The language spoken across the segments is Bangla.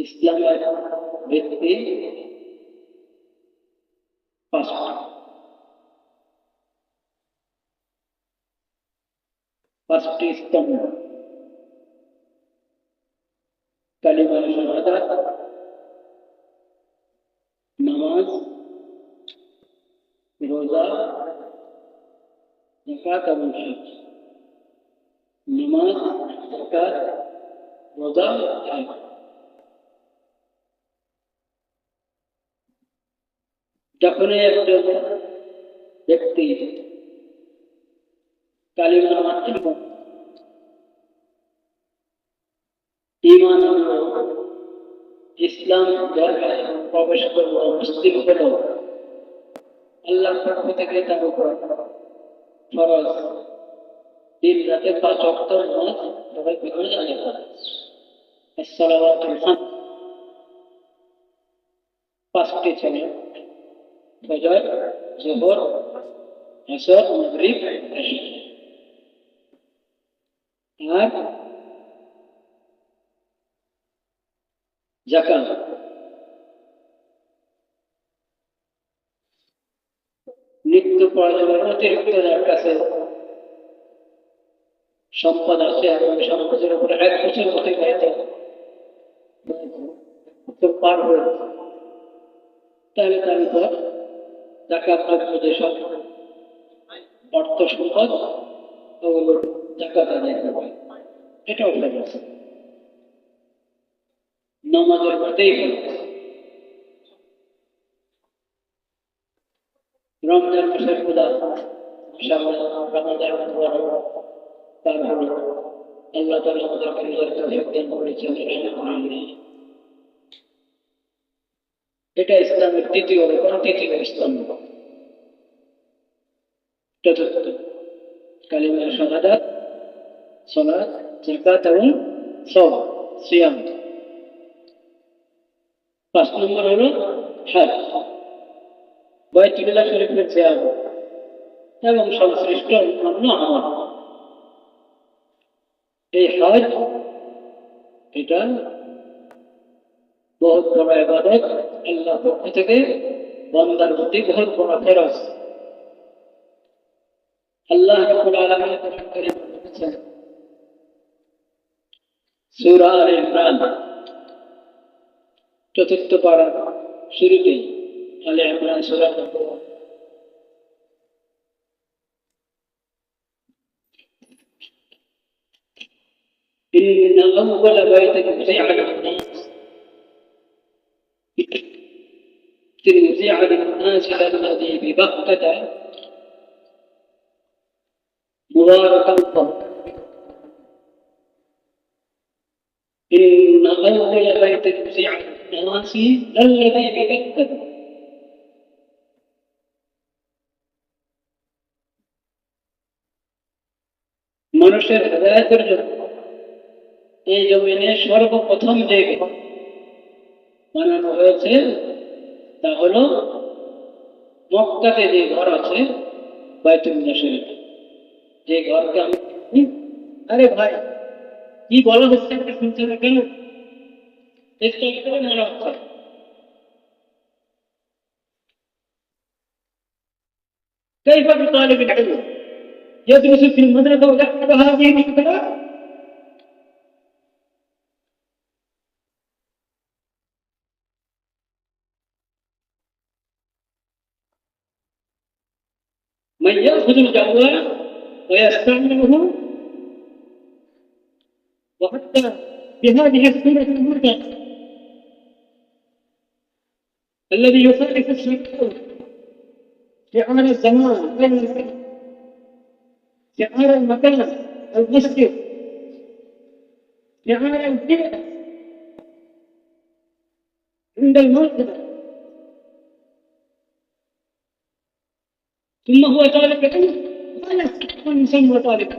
ইসলামের ভিত্তি পাঁচটি। পাঁচটি স্তম্ভ: কালিমা শাহাদাত, নামাজ, রোজা, যাকাত এবং হজ। নামাজ, যাকাত, রোজা, হজ। যখনই একজন ব্যক্তি কালিমা মাত্র ঈমান আনলো, ইসলাম ধর্মে প্রবেশ করলো, মুসলিম হলো, আল্লাহর পক্ষ থেকে তার উপর ফরজ দিন রাতে 5 ওয়াক্ত নামাজ সবাই করে আদায় করে। আসসালাওয়াতুল খামস, পাঁচটি ছিল: ফজর, যোহর, আসর, মাগরিব, ইশা। আর যাকাত, নিত্য প্রয়োজনের অতিরিক্ত যার কাছে সম্পদ আছে এবং সম্পদের উপরে 1 বছর অতিবাহিত পার হয়ে, তাহলে তার উপর যাকাত রাখবে। যেসব অর্থ সম্পদ, ওগুলো যাকাত আদায় করবে, এটাও ফরজ। নামাজের মধ্যেই ফরজ। রমজান মাসের রোজা, রমজান তার হলো আল্লাহ তাআলা আমাদেরকে রোজার তৌফিক দান করেছেন, আলহামদুলিল্লাহ। এটা ইসলামের তৃতীয় রকম, তৃতীয় স্তম্ভ। চতুর্থ, কালিমা শাহাদাত, সালাত, যাকাত এবং সওম, সিয়াম। 5 নম্বর হলো হজ, বাইতুল্লাহ শরীফের জিয়ারত এবং সংশ্লিষ্ট অন্যান্য আমল। এই হজ, এটা বহুত বড় ইবাদত, আল্লাহর পক্ষ থেকে বান্দার প্রতি বহুত বড় ফরজ। আল্লাহ রাব্বুল আলামিন কোরআন কারীমে বলেছেন, সূরা আলে ইমরান ৪র্থ পারা শুরুতেই, আলে ইমরান সূরা নম্বর 1: إن أول بيت وضع للناس الذي ببكة مباركا طهورا. إن أول بيت وضع للناس الذي ببكة. মানুষের হেদায়েতের জন্য এই জমিনে সর্বপ্রথম যে ঘর বানানো হয়েছে তা হলো মক্কাতে যে ঘর আছে, বাইতুল্লাহ শরীফ। যে ঘরকে আমি, আরে ভাই কি বলা হচ্ছে আপনি শুনছেন না কেন? মনে হচ্ছে كيف بطالب العلم يدرس في المدرسة ويحفظ هذه الكتاب؟ من يأخذ الجوال ويستعمله، وحتى بهذه الصورة المرتقى الذي يخالف الشريعة، شعار الزمان، شعار المكان، المسجد، شعار البيئة عند الموقف، ثم هو طالب علم، ما يستحق أن يسمى طالب.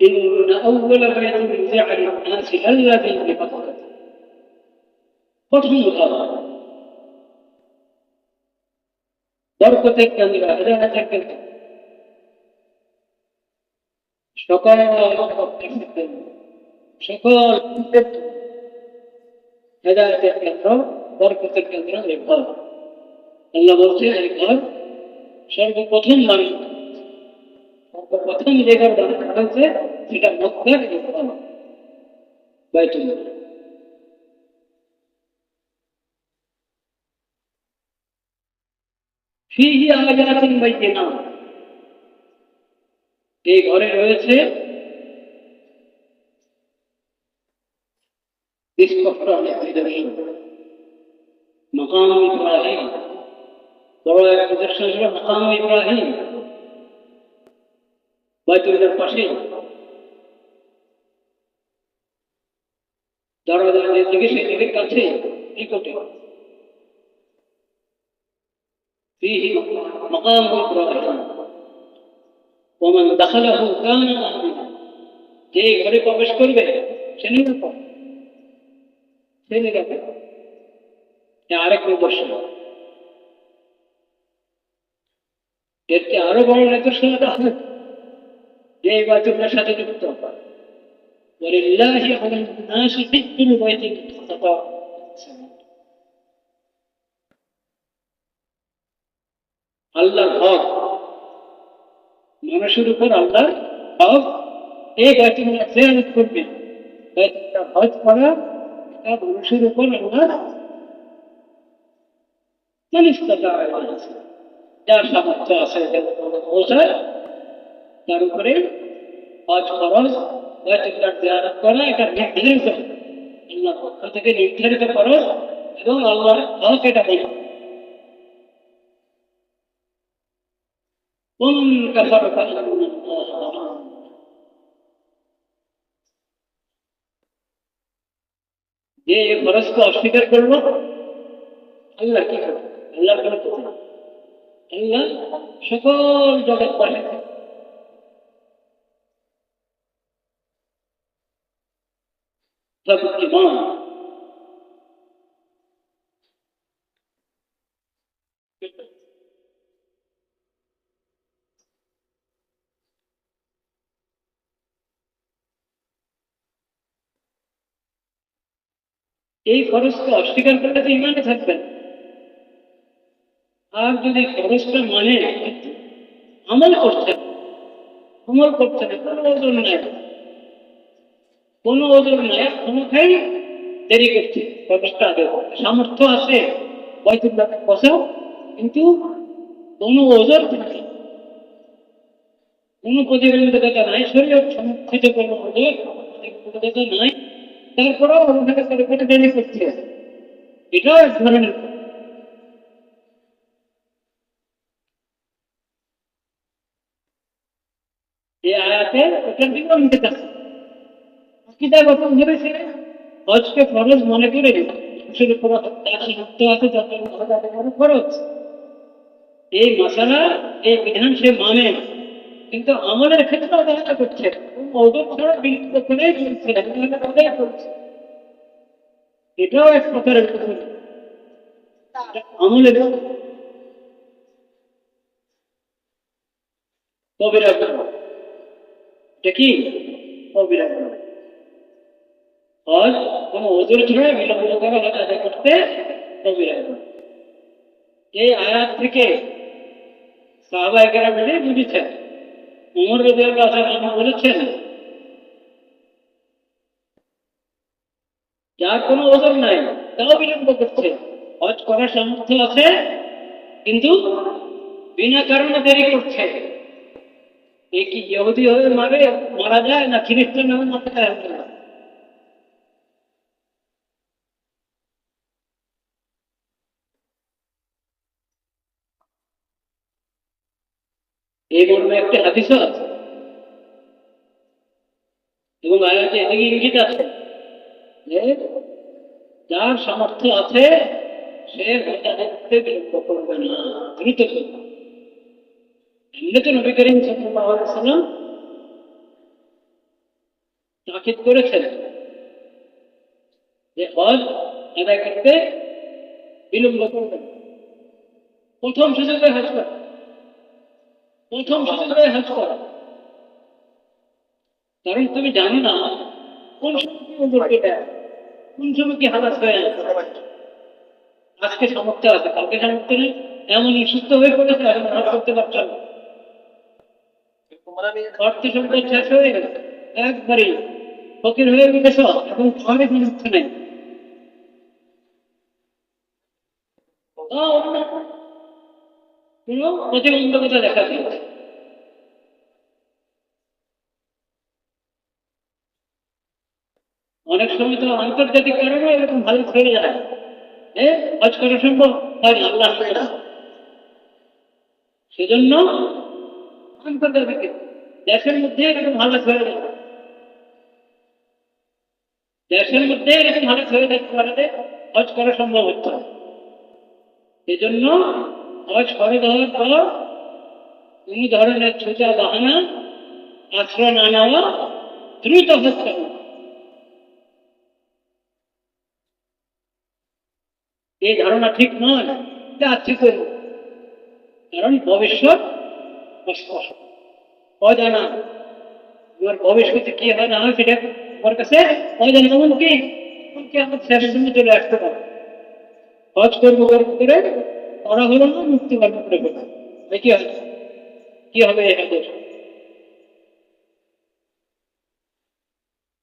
إن أول بيت وضع للناس الذي ببكة প্রথম উদাহরণ বরকতের কেন্দ্র হেদায়েতের কেন্দ্র সকল সকল হেদায়েতের কেন্দ্র বরকতের কেন্দ্র এই ঘর। আল্লাহ বলছে এই ঘর সর্বপ্রথম মানুষ সর্বপ্রথম যে ঘর বানানো হয়েছে সেটা মক্কার এই ঘর বাইতুল্লাহ। ফীহি আয়াতুন বাইয়িনাত, এই ঘরে রয়েছে স্পষ্ট নিদর্শন। মাকাম ইব্রাহিম, বড় এক নিদর্শন হল মাকাম ইব্রাহিম, বাইতুল্লাহর পাশে দরজা যেদিকে সেদিকে কাছে নিকটে। ফীহি মাকাম ইব্রাহিম ওমান দাখালাহু কানা আমিনা, যে ঘরে প্রবেশ করবে সে নিরাপদ, সে নিরাপদ। আরেক নিদর্শন, এর চেয়ে আরো বড় নিদর্শন যে বাইতুল্লাহর সাথে যুক্ত। ওয়ালিল্লাহি আলান নাসি হিজ্জুল বাইতি মান ইসতাতা, আল্লাহর হক মানুষের উপর, আল্লাহর হক এই বাইতুল্লাহ জিয়ারত করবে, বাইতুল্লাহ হজ করা এটা মানুষের উপর আল্লাহর মান ইসতাতা, যার সামর্থ্য আছে পৌঁছায় তার উপরে হজ ফরজ, বাইতুল্লাহ জিয়ারত করা এটা নির্ধারিত আল্লাহর পক্ষ থেকে নির্ধারিত ফরজ এবং আল্লাহর হক এটা বলে। ومن كفر فإن الله غني, যে এই ফরজকে অস্বীকার করলো আল্লাহ কি করবে? আল্লাহ কোনো আল্লাহ সকল জগৎ পাশে ইমান। এই ফরজকে অস্বীকার করলে তো ইমানে থাকবেন, আর যদি ফরজটা মানে আমল করছে, আমল করছে না, কোনো ওজন নাই, কোনো ওজন নাই, ক্ষমতাই দেরি করছে, ফরজটা আগে সামর্থ্য আছে বাইতুল্লাহ বসাও, কিন্তু কোনো ওজন নাই, কোনো প্রতিবন্ধকতা নাই, শরীয়ত সমর্থিত কোনো প্রতিবন্ধকতা নাই, তারপরেও আমাদের করে দেরি করছে, এটাও এক ধরনের। এই আয়াতে ওটার দিকে অঙ্কিত আছে, আকিদাগত ধরেছে হজকে ফরজ মনে করে মানুষের উপর সামর্থ্য আছে যত ফরজ, এই মশালা এই বিধান সে মানে, কিন্তু আমলের ক্ষেত্রে অবহেলা করছে, ওদের ছাড়া বিলুপ্ত করে চলছে, এটাও এক প্রকারের আমলের কবিরা গুনাহ। এটা কি কবিরা গুনাহ? হজ কোন ওজোর ছাড়া বিলম্ব করা হজ আদায় করতে কবিরা গুনাহ। এই আয়াত থেকে সাহাবায়ে কেরাম মিলে বুঝেছেন, ওমর রাদিয়াল্লাহু আনহু বলেছেন যার কোনো ওজন নাই তাও বিলম্ব করছে, হজ করার সামর্থ্য আছে কিন্তু বিনা কারণে দেরি করছে, এ কি ইহুদি হয়ে মারা যায় না খ্রিস্টান হয়ে মারা যায়? এই মর্মে একটি হাদিস আছে এবং আয়াতে এদিকে ইঙ্গিত আছে যে যার সামর্থ্য আছে সে হতে বিলম্ব করবে না, দ্রুত করবে। এমনি তো নবী করিম সাল্লাল্লাহু আলাইহি ওয়াসাল্লাম তাকিদ করেছেন যে হজ আদায় করতে বিলম্ব করবেন। প্রথম সুযোগে হজ করা, প্রথম সুযোগে হজ করা। কারণ তুমি জানো না কোন সময় কি ওজর কেটে, কোন সময় কি হালাত হয়ে যাবে। আজকে সামর্থ্য আছে, কালকে সামর্থ্য নেই, এমন সুস্থ হয়ে পড়েছে এখন হজ করতে পারছো না। অর্থ সম্পদ শেষ হয়ে গেছে, একবারে ফকির হয়ে গেছ, এখন ঘরে সামর্থ্য নেই। প্রতিবন্ধকতা দেখা দিয়েছে। অনেক সময় তো আন্তর্জাতিক কারণে এরকম ভালো ছেড়ে যায়, হজ করা সম্ভব হয় না, আল্লাহ সেজন্য আন্তর্জাতিক দেশের মধ্যে এরকম ভালো ছেড়ে যায়, দেশের মধ্যে এরকম ভালো ছেড়ে দেখতে পারলে হজ করা সম্ভব হচ্ছে। সেজন্য হজ করে দেওয়ার পর কোন ধরনের ছোটা বাহানা আশ্রয় না নেওয়া, দ্রুত হজ করা। এই ধারণা ঠিক নয়, যাচ্ছি তো, কারণ ভবিষ্যৎ অস্পষ্ট, অজানা। তোমার ভবিষ্যতে কি হয় না হয় সেটা তোমার কাছে অজানা। এমনকি আমার শেষের জন্য চলে আসতে পারে, হজ করবো করে করা হলো না, মুক্তি পারবো করে ফেলো, কি হয়, কি হবে এদের।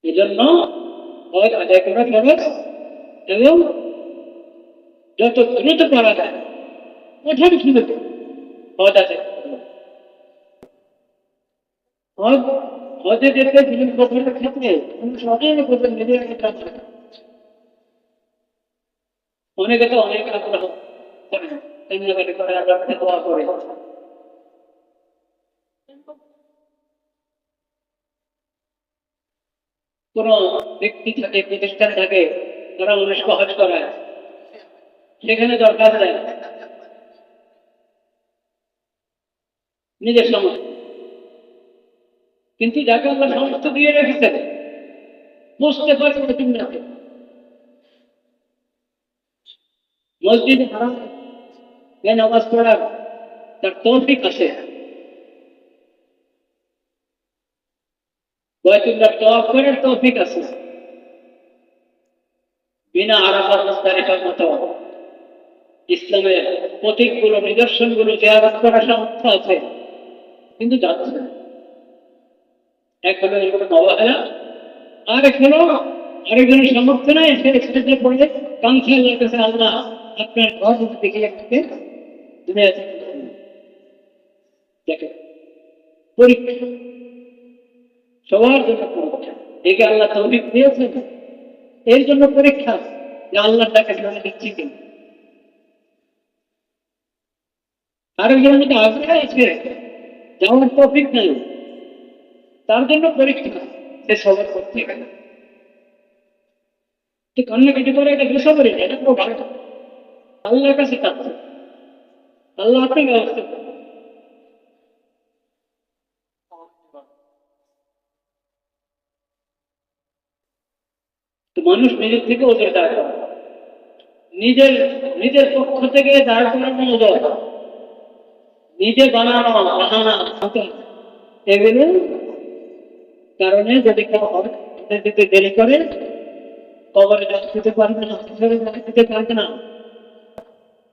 এই জন্য হজ আদায় করা খরচ, এবং যত দ্রুত করা যায় প্রথম সুযোগ হজ আদায়। হজ হজে যেতে বিলম্ব করার ক্ষেত্রে নিজের অনেকে তো অনেক আগ্রহ করে আল্লাহকে দোয়া করে। কোন ব্যক্তি থাকে, প্রতিষ্ঠান থাকে, তারা মানুষকে হজ করায়, সেখানে দরকার দেয় নিজের সময়। কিন্তু যাকে আল্লাহ সমস্ত দিয়ে রেখেছে, বুঝতে পারে চিন্তাকে মসজিদে হারাম নামাজ পড়ার তার তৌফিক আছে, বাইতুল্লাহ তওয়াফ করার তৌফিক আছে, বিনা আরাফাত মুজদালিফার মতো ইসলামের প্রতীকগুলো, নিদর্শনগুলো জিয়ারত করার সামর্থ্য আছে, কিন্তু যাচ্ছে না। এক হলো এগুলো অবহেলা, আর এক হলো আরেকজনের সামর্থ্য নাই, সে স্টেজে পড়ে কাঙ্ক্ষা লাগতেছে, আল্লাহ আপনার ঘর দেখে একটাকে দুনিয়া দেখে পরীক্ষা, সবার জন্য পরীক্ষা। একে আল্লাহ তৌফিক দিয়েছেন, এর জন্য পরীক্ষা যে আল্লাহর টাকা জন্য দিচ্ছি কিনা। আরেকজনের মধ্যে আগ্রহ আছে, যাওয়ার তৌফিক নাই, তার জন্য পরীক্ষা, সে সবার করতে গেলে কান্নাকাটি করে এটা বেসরকারি, এটা খুব ভালো। আল্লাহর কাছে কাঁদছে, আল্লাহ আপনি ব্যবস্থা করেন। তো মানুষ নিজের থেকে ওদের দাঁড় করে, নিজের নিজের পক্ষ থেকে দাঁড় করানো ওদের, নিজে বানানো বাহানা এগুলো কারণে যদি কেউ দিতে দেরি করে, কবরে জল দিতে পারবে না, দিতে পারবে না।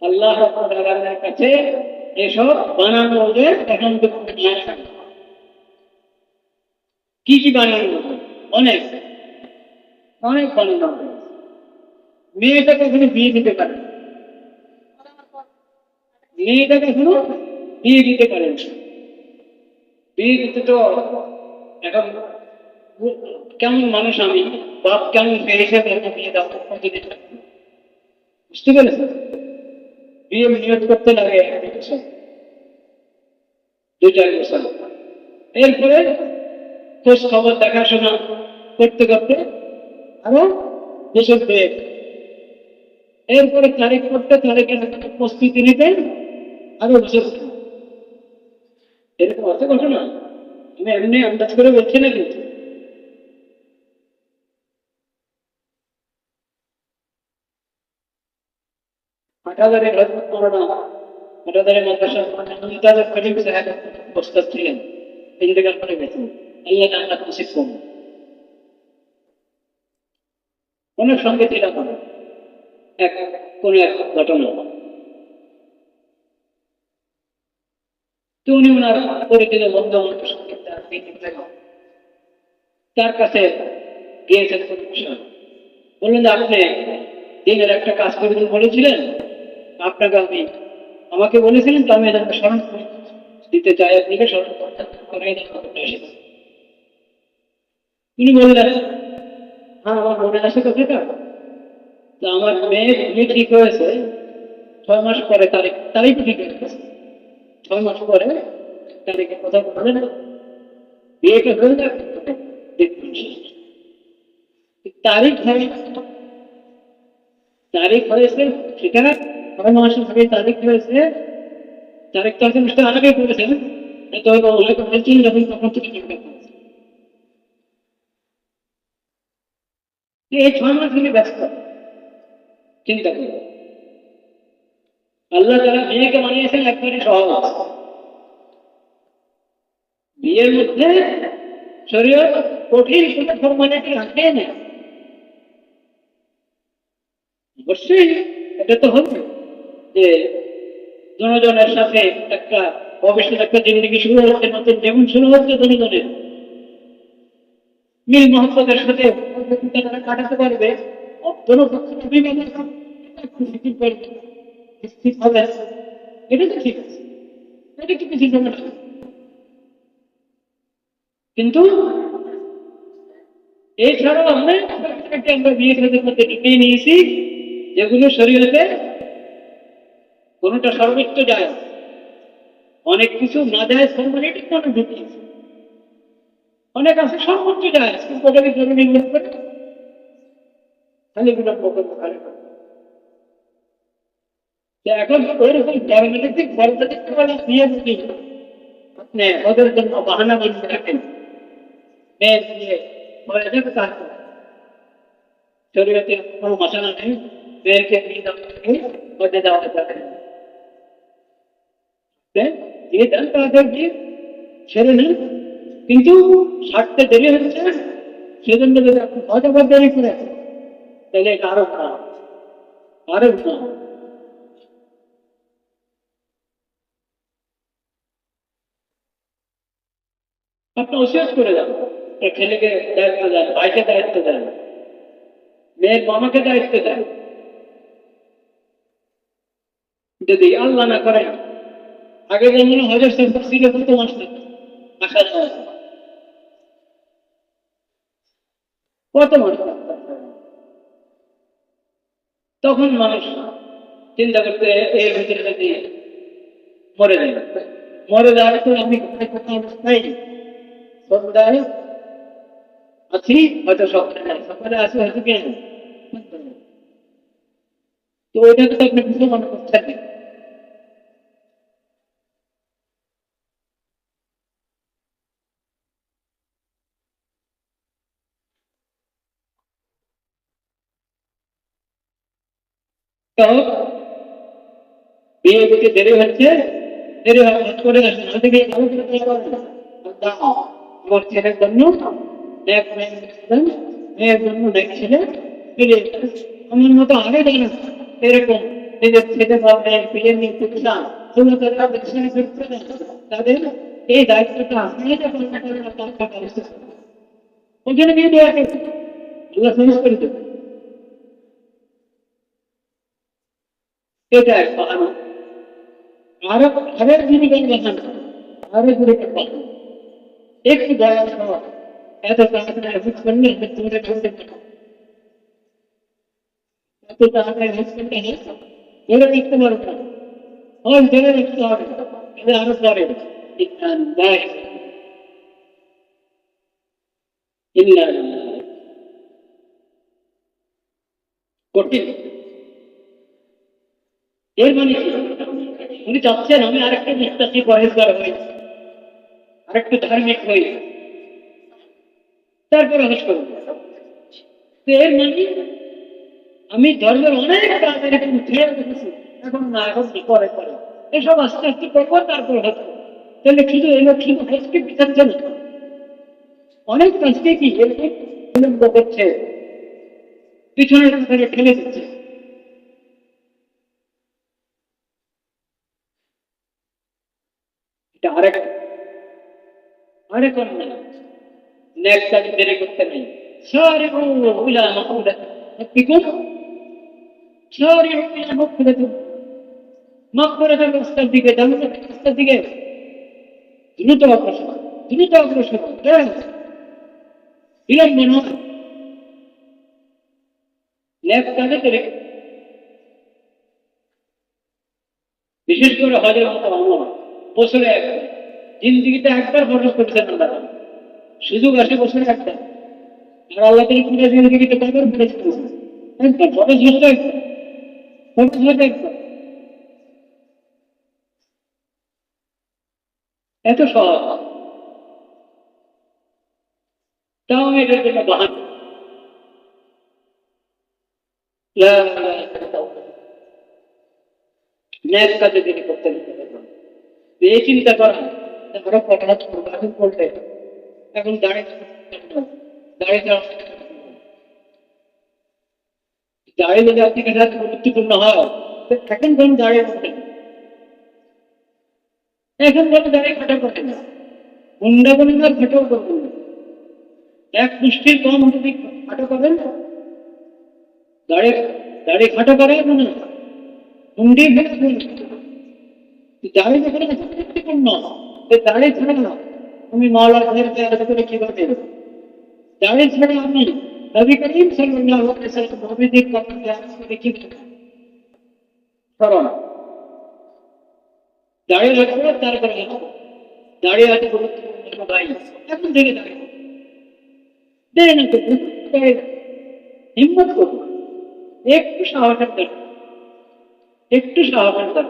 আল্লাহ রাব্বুল আলামিনের কাছে এসব বানানো ওদের এখন কি কি বানানো, অনেক অনেক বানানো। মেয়েটাকে এখানে বিয়ে দিতে পারে, মেয়েটাকে এখনো বিয়ে দিতে পারেন, বিয়ে দিতে তো এখন কেমন মানুষ আমি, বাপ কেমন সে হিসেবে বিয়ে দাও বুঝতে পেরেছেন। বিয়ে নিয়োগ করতে লাগে 2-4 বছর, এরপরে খোঁজ খবর দেখাশোনা করতে করতে আরো বছর দেয়, এরপরে তারিখ করতে তারিখের প্রস্তুতি নিতে আরো বছর। এরকম অর্থ ঘটনা আমি এমনি আন্দাজ করে বলছি না, কিন্তু হাটহাজারের হজরত মৌলানা হাটহাজারের মাদ্রাসার মুমতাজুল করিম সাহেব ওস্তাদ ছিলেন, ইন্তেকাল করে গেছেন, আল্লাহ জান্নাত নসিব করুন। অনেক সঙ্গে ছিলাম এক কোন এক ঘটনা। তো উনি ওনার পরিচিত বন্ধু আমাকে সঙ্গে তার কাছে গিয়েছেন কোনো বিষয়, বললেন যে আপনি দিনের একটা কাজ করে দিন বলেছিলেন, আপনাকে আমাকে বলেছিলেন, তো আমি এটাকে স্মরণ দিতে চাই, আপনাকে স্মরণ করে এসেছি। তিনি বললেন হ্যাঁ আমার মনে আছে কথাটা, তো আমার মেয়ে বিয়ে ঠিক হয়েছে 6 মাস পরে, তারিখ ঠিক হয়েছে 6 মাস পরে তারিখে কথা বললেন, বিয়েটা হয়ে যাবে দেখুন তারিখ হয়েছে সেটা 6 মাস আগে তারিখ হয়েছে, তারিখ তো হয়তো আগে করেছেন, তো হয়তো বলছেন যখন তখন থেকে এই 6 মাস থেকে ব্যস্ত। চিন্তা করো আল্লাহ তাআলা বিয়েকে বানিয়েছেন একবারই সহজ। বিয়ের মধ্যে শরীয়ত কঠিন কোনো ফরমালিটি রাখে না, অবশ্যই এটা তো হবে যে দুজনের সাথে একটা ভবিষ্যৎ একটা জিন্দগি শুরু হচ্ছে, নতুন জীবন শুরু হচ্ছে, দুজনের মিল মহব্বতের সাথে তারা কাটাতে পারবে, এটা তো ঠিক আছে, এটা তো কিছু জন্য। কিন্তু এছাড়াও আমরা বিয়ে সাথের মধ্যে ঢুকিয়ে নিয়েছি যেগুলো শরীয়তে কোনটা সর্বোচ্চ যায়, অনেক কিছু না যায় ফর্মালিটি মনে ঢুকিয়েছে, অনেক আছে সর্বোচ্চ যায় উপকারী জরুরি করে খালি গুলো খালি। এখন ওইরকম কর্মনীতিক বিয়ে বুঝি আপনি ওদের জন্য বাহানা বলতে থাকেন, মেয়ে দিয়ে হয়ে যাবে, তার শরীয়তে কোনো মশালা নেই, মেয়েকে দিয়ে দেওয়া যাবে দিয়ে দেন তাদের দিয়ে ছেড়ে নেন, কিন্তু ছাড়তে দেরি হচ্ছে, সেজন্য যদি আপনি হয়তোবার দেরি করে তাহলে এটা আরো খারাপ, আরো খারাপ। আপনি ওসিয়ত করে যান, ছেলেকে দায়িত্ব দেন, ভাইকে দায়িত্ব দেন, মেয়ের মামাকে দায়িত্ব দেন, যদি আল্লাহ না করেন আগে যেমন হজর ছিল কত মাস আসা যাওয়া, কত মাস, তখন মানুষ চিন্তা করতে এর ভিতরে যদি মরে যায় তো আমি কোথায় অবস্থায় সন্ধ্যায় আছি, হয়তো সকালে আসি হয়তো কেন, তো ওইটাকে তো আপনি কিছু মনে করছেন না। বিয়ে দিতে দেরি হচ্ছে, দেরি করে আসেন ওদিকে আমার ছেলের জন্য মেয়ের জন্য দেখছিলে আমার মতো আগে দেখেন এরকম নিজের ছেলে বা মেয়ের বিয়ে নিতে চান, তাদের এই দায়িত্বটা ওখানে বিয়ে দেওয়া আল্লাহ সহজ করে দেবে, এটা এক বাহানা। আরো আরেক জীবিকার দেখান, আরো জীবিকার দেখান একটু দয়া খাওয়া এত তাড়াতাড়ি হুজ করলে তোমরা করতে পারো, এত তাড়াতাড়ি হুজ করলে ধরে দেখতে পারবে না, হয় ধরে দেখতে হবে, এটা আরো পরে কঠিন। এর মানে উনি চাচ্ছেন আমি আরেকটা মুস্তাকি পরেজগার হই, আরেকটু ধার্মিক হই, তারপরে হজ করব। এর মানে আমি ধর্মের অনেক কাজ এরকম ছেড়ে দেখেছি, এখন না, এখন পরে পরে এসব আস্তে আস্তে করবো, তারপর হতো। তাহলে শুধু শুধু হজকে বিচারছে না, অনেক কাজকে কি বিলম্ব করছে, পিছনের করে ঠেলে দিচ্ছে। এটা আরেক আরেক অন্যায়। নেক কাজ দেরি করতে নেই। সারিউ ইলা মাগফিরাত রাব্বিকুম, সারিউ ইলা মাগফিরাত, মাগফিরাতের রাস্তার দিকে, জান্নাতের রাস্তার দিকে দ্রুত অগ্রসর, দ্রুত অগ্রসর, বিলম্ব নয়। নেক কাজে দেরি, বিশেষ করে হজের মতো আমল বছরে একবার, জিন্দিগিতে একবার ফরজ করেছেন আল্লাহ, সুযোগ আসে বছরে একবার। আর আল্লাহ তিনি পুরো জিন্দিগিতে কয়বার ফরজ করেছেন? একবার। ফরজ হচ্ছে একবার, ফরজ হচ্ছে একবার। এত সহজ, তাও আমি এটার জন্য বাহান ন্যাক কাজে তিনি করতে নিতে পারবেন। এই চিন্তা করা আরো কথা করবো এখন করলে, এখন দাঁড়িয়ে দাঁড়িয়ে দাঁড়িয়ে যদি আপনার কাছে গুরুত্বপূর্ণ হয়, এখন ধরুন দাঁড়িয়ে করতেন, এখন ধরুন দাঁড়িয়ে খাটা করতেন না, হুন্ডা করবেন না, খাটাও করবেন না। এক মুষ্টির কম যদি খাটো করেন, দাঁড়িয়ে দাঁড়িয়ে খাটো করে না, হুন্ডি দাঁড়িয়ে যেখানে গুরুত্বপূর্ণ, দাঁড়িয়ে ছাড়া না তুমি মাওলার ঘরের তৈরি করে কি করতে, দাঁড়িয়ে ছাড়া আমি নবী করিম সাল্লাল্লাহু আলাইহি ওয়াসাল্লাম নবীদের কথা করে কি করো না, দাঁড়িয়ে রাখবো, তারপরে দাঁড়িয়ে আছে গুরুত্বপূর্ণ ভাই, এখন থেকে দাঁড়িয়ে দেয় না তো, হিম্মত করবো, একটু সাহসের দরকার, একটু সাহসের দরকার।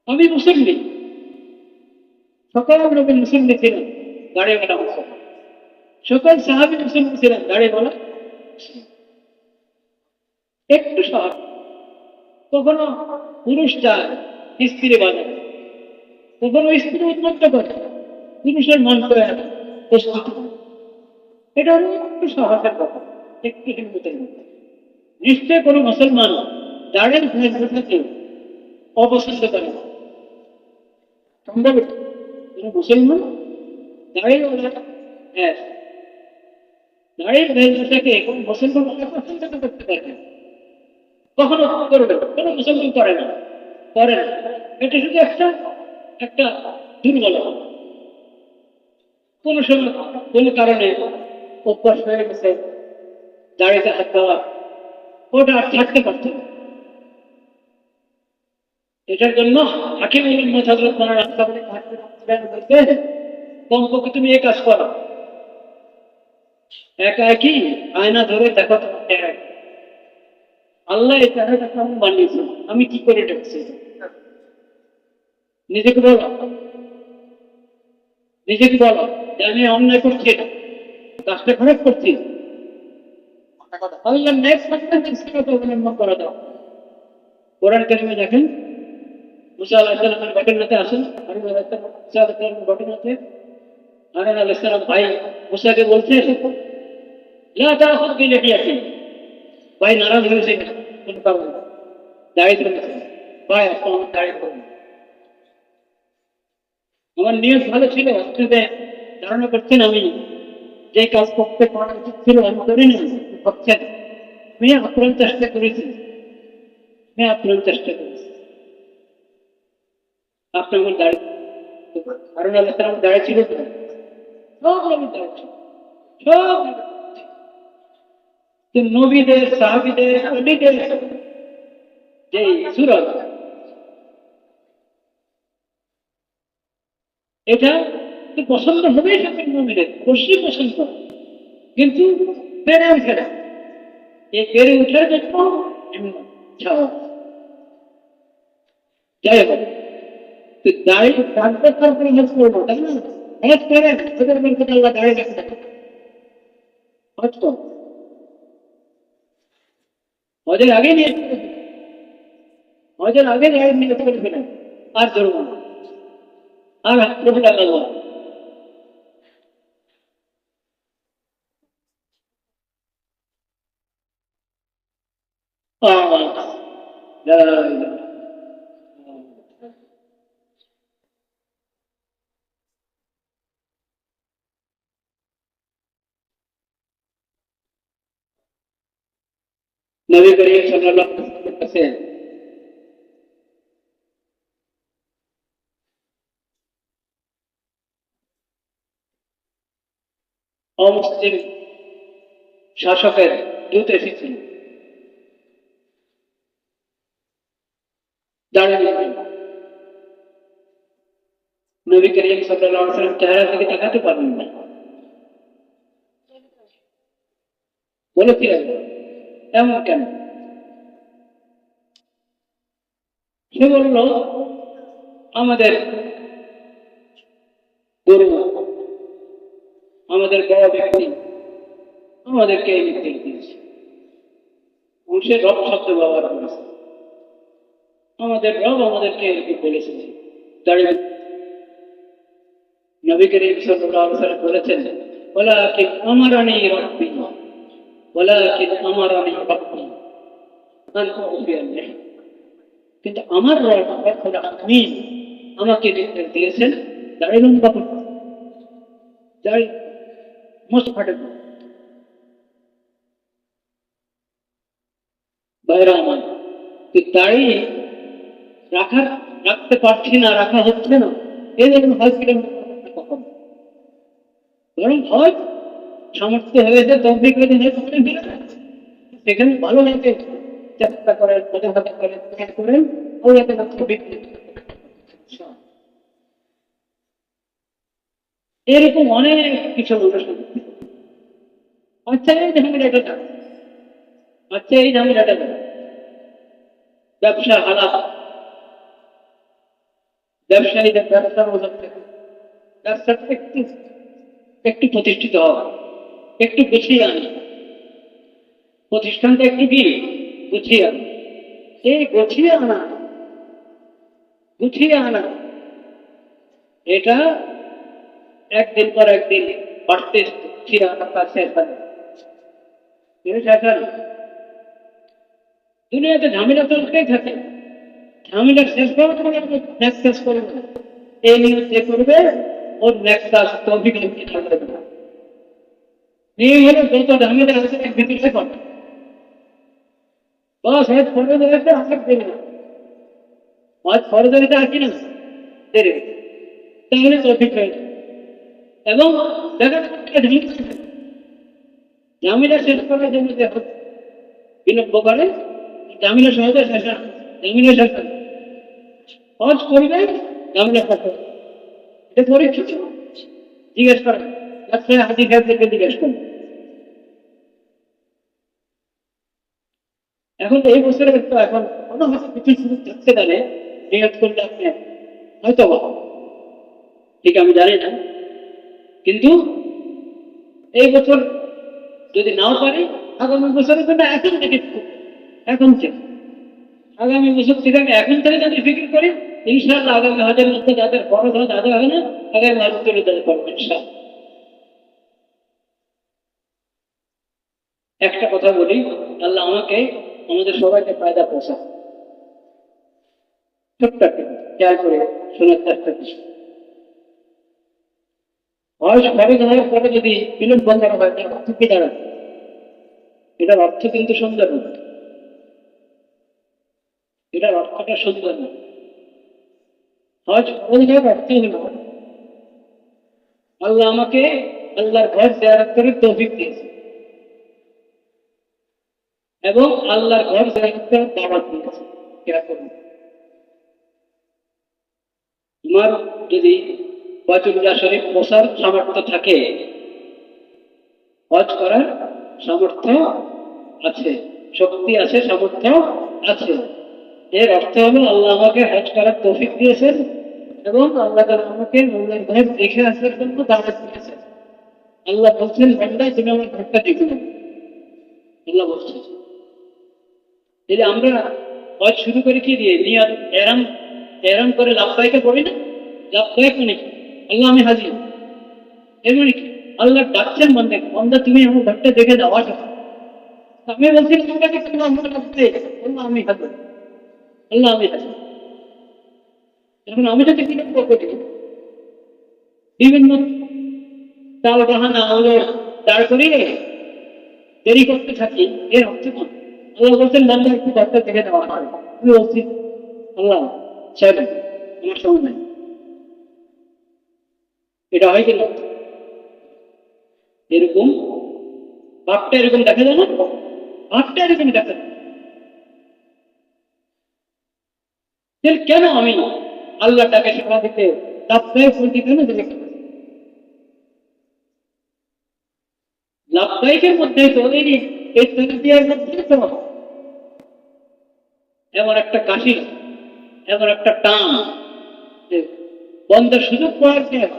আমি মুসল্লি, সকল নবী মুসল্লি ছিলেন, দাঁড়িয়ে বলা মুসল্লি, সকল সাহাবী মুসল্লি ছিলেন, দাঁড়িয়ে বলা। একটু সাহস, কখনো পুরুষ চায় স্ত্রী বাজায়, কখনো স্ত্রী উন্মুক্ত করে পুরুষের মন করে, এটা হলো একটু সাহসের কথা, একটু হিম্মতের মধ্যে। নিশ্চয় কোনো মুসলমান দাঁড়িয়ে থেকে অপছন্দ করে না, সম্ভব? কোনো মুসলমান দাঁড়িয়ে হ্যাঁ, দাঁড়িয়ে ভেজটাকে কোন মুসলমান অপছন্দ করতে পারে না, কখনো করবে, কোনো মুসলমান করে না, করে না। এটা শুধু একটা একটা দুর্বলতা, কোন সময় কোন কারণে অভ্যাস হয়ে গেছে দাঁড়িয়ে হাত দেওয়া, ওটা আর থাকতে পারত না। এটার জন্য হাকিম মোহাম্মদ হযরত রাস্তা বলে বলতে, কমপক্ষে তুমি এই কাজ করো, একা একই আয়না ধরে দেখো তোমার চেহারা, আল্লাহ এই চেহারাটা কেমন বানিয়েছে, আমি কি করে দেখছি, নিজেকে বলো, নিজেকে বলো যে আমি অন্যায় করছি, কাজটা খারাপ করছি, আল্লাহ নেক্সট অবলম্বন করা দাও। কোরআন কারিমে দেখেন, মুসা আলাইহিস সালামের ঘটনাতে আসেন, হারুন আলাইহিস সালাম মুসা আলাইহিস সালামের ঘটনাতে হারুন আলাইহিস সালাম ভাই মুসাকে বলছে, লা তাখুদ বিলিহিয়াতি, ভাই নারাজ হয়েছে কোন কারণে, দাঁড়িয়ে রয়েছে, ভাই আপনার দাঁড়িয়ে করুন, আমার নিয়ত ভালো ছিল, আপনাদের ধারণা করছেন আমি যে কাজ করতে করা উচিত ছিল আমি করিনি, হচ্ছেন, আমি আপ্রাণ চেষ্টা করেছি, আমি আপ্রাণ চেষ্টা করেছি, আপনার আমার দাঁড়িয়ে, হারুন আলাইহিস সালাম দাঁড়িয়ে ছিল, সব নবী দাঁড়িয়ে ছিল, সব নবীদের সাহাবীদের অলিদের যে সুরত, এটা তো পছন্দ হবেই সকল নবীদের, অবশ্যই পছন্দ, কিন্তু বেড়ে ওঠে না, এই বেড়ে ওঠার জন্য যাই হোক, দাঁড়িয়ে থাকবে, তারপরে হজ করবো, তাই না? হজ করেন, হজের বরকত আল্লাহ দাঁড়িয়ে রাখতে থাকে, হজ কর, হজের আগে নিয়ে হজের আগে গাড়ি নিয়ে করে ফেলেন, আর ধরবো না, আর প্রভু লাগাবো। নবী করিম সাল্লাল্লাহু আলাইহি ওয়াসাল্লাম কাছে অমুসলিম শাসকের দূত এসেছিল, দাঁড়িয়ে নবী করিম সাল্লাল্লাহু আলাইহি ওয়াসাল্লাম চেহারা থেকে তাকাতে পারলেন না। বলেছিলেন এমন কেন? সে বলল, আমাদের গরু, আমাদের বড় ব্যক্তি আমাদেরকে এই নির্দেশ দিয়েছে। সে রব শব্দ ব্যবহার করেছে, আমাদের রব আমাদেরকে এরকম বলেছে। দাঁড়িয়ে নবী করিম সাল্লাল্লাহু আলাইহি ওয়াসাল্লাম বলেছেন, ওয়ালাকিন আমারানি রাব্বি, ওয়ালাকিন আমারানি রাব্বি আন উফিয়াল্লাহ। কিন্তু আমার রব রব্বুল আলামিন আমাকে নির্দেশ দিয়েছেন দাঁড়িয়ে লম্বা করতে, দাঁড়িয়ে মোস্ট ফাটে বাইরে আমার দাঁড়িয়ে রাখতে পারছি না, রাখা হচ্ছে না, এই জন্য হজ কখন বরং হজ সামর্থ্য হয়েছে, তৌফিক হয়েছে, সেখানে ভালো হয়েছে, চেষ্টা করেন, মনে ভাবে করেন ওই এত এরকম অনেক কিছু অনুষ্ঠান। আচ্ছা এই ঝামেলাটা, আচ্ছা এই ঝামেলাটা ব্যবসা হালাল, ব্যবসায়ীদের ব্যবসার ওজন থেকে ব্যবসাটা একটু একটু প্রতিষ্ঠিত হওয়া, একটু গুছিয়ে আনি, প্রতিষ্ঠানটা একটু কি গুছিয়ে আনি। এই গুছিয়ে আনা এটা একদিন পর একদিন বাড়তে গুছিয়ে আনার কাজ শেষ হয় না। দুনিয়াতে ঝামেলা চলতেই থাকে, ঝামেলা শেষ করবে এই নিয়ে যে করবে ওর নেক্সট কাজ তৌফিক থাকবে না। এই হলো যত ঝামেলা আছে ভিতরে কর বস হজ ফরজ হয়েছে অনেক দেরি না, হজ ফরজ হয়েছে আর কি না দেরি, তাহলে তৌফিক হয়েছে। এবং দেখা ঝামেলা শেষ করার জন্য যে বিলম্ব করে, ঝামেলা সহজে শেষ হয়, ঝামেলা শেষ হয় হজ করবে, ঝামেলা শেষ হবে। এটা পরীক্ষিত, জিজ্ঞেস করেন হাজির সাহেবদেরকে জিজ্ঞেস করেন। এখন এই বছরের তো এখন মনে হচ্ছে কিছু সুযোগ থাকতে পারে, নিয়োগ করলে আপনি হয়তো ঠিক আমি জানি না, কিন্তু এই বছর যদি নাও পারি আগামী বছরের জন্য এখন থেকে এখন থেকে আগামী বছর থেকে আমি এখন থেকে যদি ফিকির করি, ইনশাআল্লাহ আগামী হজের মধ্যে যাদের বড় হজ আদা হবে না, আগামী হজ তুলে দিতে পারবো ইনশাআল্লাহ। একটা কথা বলি, আল্লাহ আমাকে আমাদের সবাইকে ফায়দা পৌঁছা, ছোট্ট খেয়াল করে শোনার চেষ্টা করছি। বয়স খরচ হওয়ার পরে যদি বিলম্ব করা হয় তার অর্থ কি দাঁড়ায়? এটার অর্থ কিন্তু সুন্দর না, এটার অর্থটা সুন্দর না। হজ খরচ হওয়ার অর্থ হলো আল্লাহ আমাকে আল্লাহর ঘর জিয়ারত করে তৌফিক দিয়েছে এবং আল্লাহর ঘর জিয়ারত করে দাওয়াত দিয়েছে। তোমার যদি বাইতুল্লাহ শরীফ পৌঁছার সামর্থ্য থাকে, হজ করার সামর্থ্য আছে, শক্তি আছে, সামর্থ্য আছে, এর অর্থ হলো আল্লাহ আমাকে হজ করার তৌফিক দিয়েছেন এবং আল্লাহ আমাকে আল্লাহর ঘর দেখে আসার জন্য দাওয়াত দিয়েছেন। আল্লাহ বলছেন বান্দা তুমি আমার ঘরটা দেখে নাও, আল্লাহ বলছেন। আমরা হজ শুরু করে কি দিয়ে নিয়াত এরাম এরাম করে লাভবাইকে পড়ি না? লাভবাইক মানে কি? আল্লাহ আমি হাজির, এর মানে কি? আল্লাহ ডাকছেন বন্ধে, বন্ধা তুমি আমার ঘরটা দেখে যাওয়া কথা। আমি বলছি তোমাকে কেন আমার লাগবে? আল্লাহ আমি হাজির, আল্লাহ আমি হাজির। এখন আমি যদি কি করবো? বিভিন্ন তাল বাহানা আমাদের দাঁড় করিয়ে দেরি করতে থাকি, এর হচ্ছে না। আল্লাহ বলছেন বন্ধা একটু ঘরটা দেখে দেওয়া হয়, আমি বলছি আল্লাহ ছেড়ে আমার সময় নেই। এটা হয় কিনা? এরকম ভাবটা এরকম দেখা যায় না? ভাবটা এরকম দেখা যায়। কেন আমি আল্লাহ তাকে সেবা দিতে লাভদায়ক ফুল দিতে না দিলে? লাভদায়কের মধ্যে তো এই তরবিয়ার মধ্যে তো এমন একটা কাশি, এমন একটা টান যে বন্ধের সুযোগ পাওয়ার পর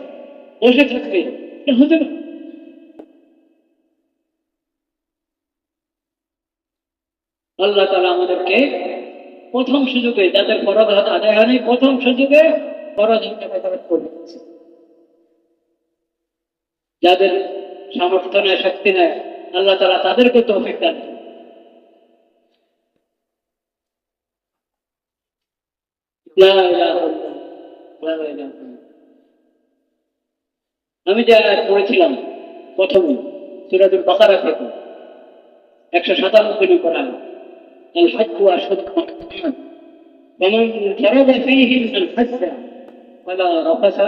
বসে থাকবে, এটা হতে না। আল্লাহ তাআলা আমাদেরকে প্রথম সুযোগে, যাদের ফরজ আদায় হয়নি প্রথম সুযোগে ফরজ হিসেবে করে দিচ্ছে। যাদের সামর্থ্য নেয়, শক্তি নেয়, আল্লাহ তাআলা তাদেরকে তৌফিক দান করেন। লা ইলাহা ইল্লাল্লাহ, লা ইলাহা ইল্লাল্লাহ। আমি যে আয়াত পড়েছিলাম প্রথমে সূরাতুল বাকারা থেকে 197 নম্বর আয়াত, আল হজ্জু আশহাদু فمن فرض فيهن الحج فلا رفث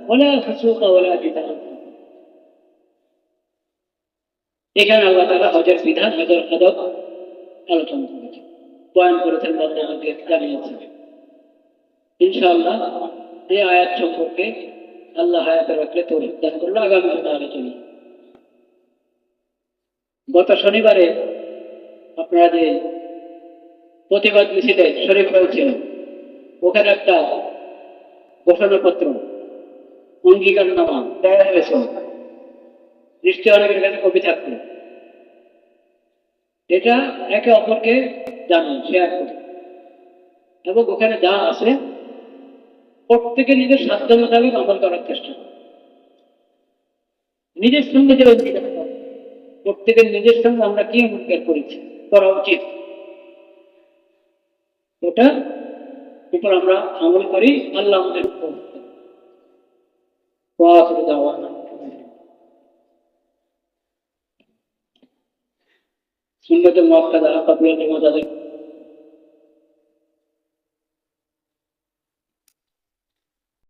ولا فسوق ولا جدال। এখানে আল্লাহ তাআলা হজের বিধান, হজের আদব আলোচনা করেছেন, বয়ান করেছেন, বন্ধুদেরকে জানিয়েছেন। ইনশাআল্লাহ এই আয়াত সম্পর্কে আল্লাহ হায়াতে রাখলে তৌফিক দান করলে আগামী আলোচনা। গত শনিবারে আপনারা যে প্রতিবাদ মিছিলে শরীফ হয়েছিল, ওখানে একটা ঘোষণাপত্র, অঙ্গীকারনামা দেওয়া হয়েছে। নিশ্চয় অনেকের কাছে কপি থাকবে। এটা একে অপরকে জানান, শেয়ার করুন, এবং ওখানে যা আছে প্রত্যেকে নিজের সাধ্য মোতাবেক আমল করার চেষ্টা করুন। নিজের সঙ্গে যে অঙ্গীকার, প্রত্যেকের নিজের সঙ্গে আমরা কি অঙ্গীকার করেছি করা উচিত, ওটা উপর আমরা আমল করি। আল্লাহ আমাদের সুন্নতে মুআক্কাদা, কাবিয়াতুল মাজাহির